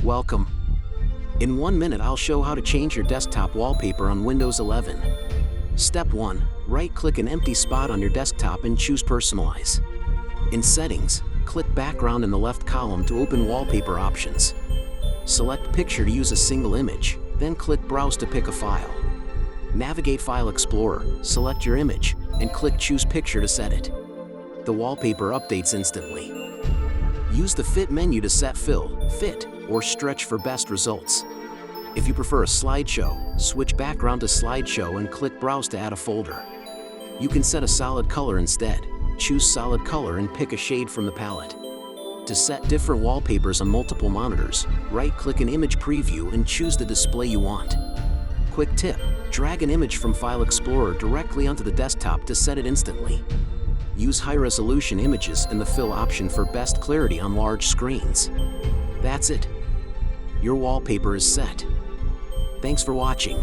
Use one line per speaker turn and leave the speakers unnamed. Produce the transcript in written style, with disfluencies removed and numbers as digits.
Welcome. In 1 minute I'll show how to change your desktop wallpaper on Windows 11. Step 1. Right-click an empty spot on your desktop and choose Personalize. In Settings, click Background in the left column to open Wallpaper options. Select Picture to use a single image, then click Browse to pick a file. Navigate File Explorer, select your image, and click Choose Picture to set it. The wallpaper updates instantly. Use the Fit menu to set fill, fit, or stretch for best results. If you prefer a slideshow, switch background to slideshow and click Browse to add a folder. You can set a solid color instead. Choose solid color and pick a shade from the palette. To set different wallpapers on multiple monitors, right-click an image preview and choose the display you want. Quick tip: drag an image from File Explorer directly onto the desktop to set it instantly. Use high-resolution images in the fill option for best clarity on large screens. That's it. Your wallpaper is set. Thanks for watching.